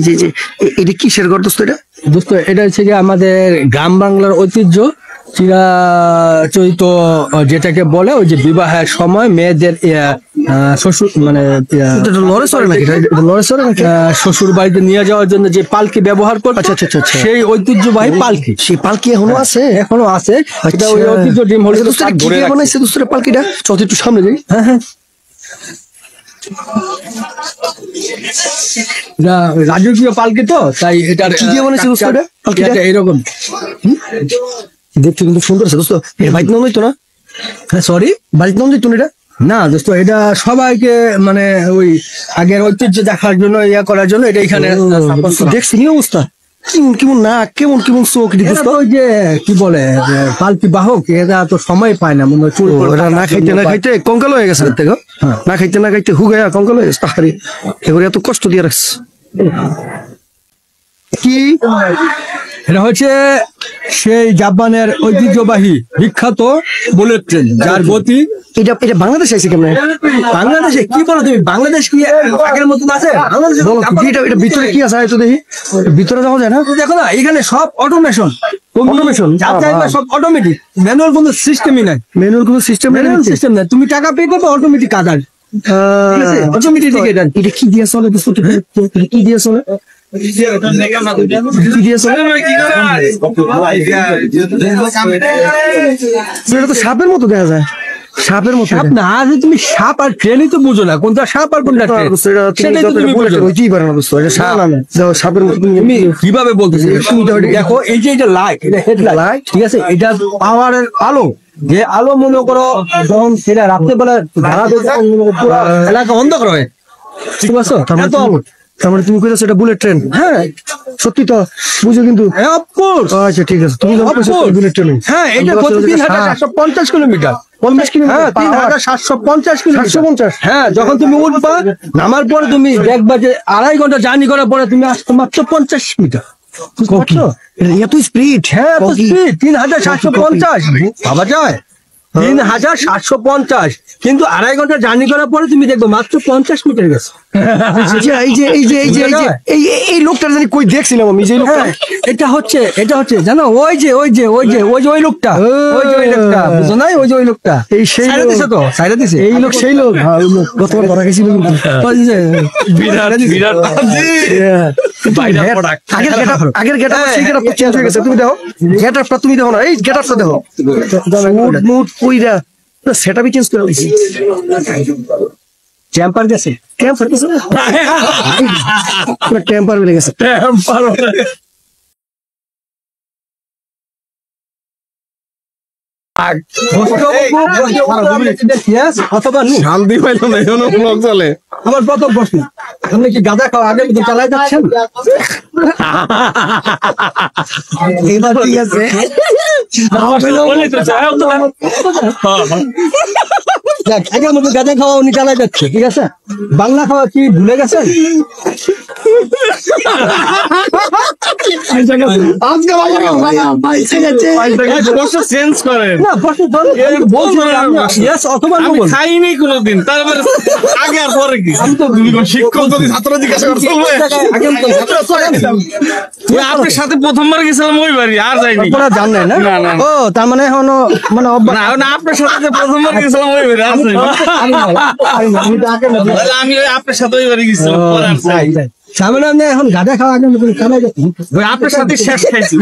জি জি, এটা কিসের ঘর দোস্ত? এটা দোস্ত এটা হচ্ছে কি আমাদের গ্রাম বাংলার ঐতিহ্য, চিরাচরিত যেটাকে বলে ওই যে বিবাহের সময় মেয়েদের শ্বশুর মানে লড়ে চড়ে নাকি? লড়ে চড়ে নাকি? শ্বশুর বাড়িতে নিয়ে যাওয়ার জন্য যে পালকি ব্যবহার করতো, আচ্ছা আচ্ছা আচ্ছা, সেই ঐতিহ্যবাহী পালকি। সেই পালকি এখনো আছে? এখনো আছে। এটা ওই ঐতিহ্য ডিম হলে বানাইছে দোস্ত পালকিটা। চল একটু সামনে যাই। হ্যাঁ হ্যাঁ, রাজকীয় পালকি তো, তাই এটা কি দিয়ে বানাইছে দোস্ত? এটা পালকিটা এরকম দেখতে কিন্তু সুন্দর আছে দোস্ত। এর বাড়িতে নাম দিত না? হ্যাঁ সরি, বাড়িতে নাম দিত না এটা? না দোস্ত, এটা সবাইকে মানে ওই আগের ঐতিহ্য দেখার জন্য, ইয়া করার জন্য এটা এখানে দেখছি নি অবস্থা। কেমন কেমন না, কেমন কেমন চোখ। ওই যে কি বলে পালকি বাহক, এরা তো সময় পায় না, মনে চুল না খাইতে না খাইতে কঙ্কাল হয়ে গেছে। না খাইতে না খাইতে হুগায়া কঙ্কাল হয়ে গেছে। তাহারি এবারে এত কষ্ট দিয়ে রাখছে কি? এটা হচ্ছে সেই জাপানের ঐতিহ্যবাহী বিখ্যাত বুলেট ট্রেন, যার গতি। এটা এটা বাংলাদেশে আছে কেমন? বাংলাদেশে কি বলো তুমি? বাংলাদেশ কি আগের মতন আছে? এটা ভিতরে কি আছে তো দেখি। ভিতরে যাওয়া যায় না? দেখো না, এখানে সব অটোমেশন। অটোমেশন সব অটোমেটিক, ম্যানুয়াল কোনো সিস্টেমই নাই। ম্যানুয়াল কোনো সিস্টেম নাই। তুমি টাকা পে করবে, অটোমেটিক কাটার। অটোমেটিক এটা কি দিয়ে চলে? কি দিয়ে চলে? তো সাপের মতো দেখা যায়। সাপের মতো না, তুমি সাপ আর ট্রেনই তো বুঝো না, কোনটা সাপ আর কোনটা ট্রেন। সাপের মতো তুমি কিভাবে বলতেছি? দেখো এই যে এটা লাইট, এটা হেডলাইট, ঠিক আছে? এটা পাওয়ারের আলো, যে আলো মনে করো যখন সেটা রাত্রেবেলা ধারা পুরো এলাকা অন্ধকার হয়, ঠিক আছে? তার মানে তুমি কইছো এটা বুলেট ট্রেন? হ্যাঁ সত্যি তো বুঝো কিন্তু। অফকোর্স। আচ্ছা ঠিক আছে, তুমি বুলেট ট্রেন। হ্যাঁ, এটা 3750 কিলোমিটার। 50 কিলোমিটার? 3750 কিলোমিটার। 750? হ্যাঁ, যখন তুমি উঠবা, নামার পরে তুমি দেখবা যে 2.5 ঘন্টা জার্নি করার পরে তুমি আসছো মাত্র 50 মিটার। এত স্পিড? হ্যাঁ, এত স্পিড। 3750 ভাবা যায়? 3750, কিন্তু 2.5 ঘন্টা জার্নি করার পরে তুমি দেখবো মাত্র 50 মিটার গেছে। এই লোকটা জানি কই দেখছিলাম আমি। যে এটা হচ্ছে জানো, ওই যে লোকটা, বুঝো নাই? ওই যে ওই লোকটা, এই সেই তো সাইরা দিছে। এই লোক সেই লোক গতবার ধরা গেছিল। আগের গেটআপ সেই গেটআপটা চেঞ্জ হয়ে গেছে। তুমি দেখো গেটআপটা, তুমি দেখো না, এই গেটআপটা দেখো। মুড কইরা সেটআপই চেঞ্জ করে দিয়েছি। টেম্পার গেছে টেম্পার বেড়ে গেছে। শান্তি পাইল না, এখনো ব্লগ চলে। আমার প্রথম প্রশ্ন, আপনি কি গাঁজা খাওয়া আগে চালাই যাচ্ছেন? এবার ঠিক আছে। আগের মতো গাঁজা খাওয়া উনি চালাই যাচ্ছে, ঠিক আছে? বাংলা খাওয়া কি ভুলে গেছেন? খাইনি কোনোদিন, তারপরে আগে আর পরে কি? শিক্ষক যদি ছাত্র জিজ্ঞাসা করছে, আপনার সাথে প্রথমবার গেছিলাম ওই বাড়ি, আর যাইনি। জান নাই না? ও তার মানে এখনো মানে আপনার সাথে প্রথমবার গেছিলাম ওই বাড়ি, আর আমি আপনার সাথে ওই বাড়ি গেছিলাম, পরে আর যাই। সামনে আপনি এখন গাঁজা খাওয়া আগে চালাই যাচ্ছেন, আপনার সাথে শেষ খাইছি।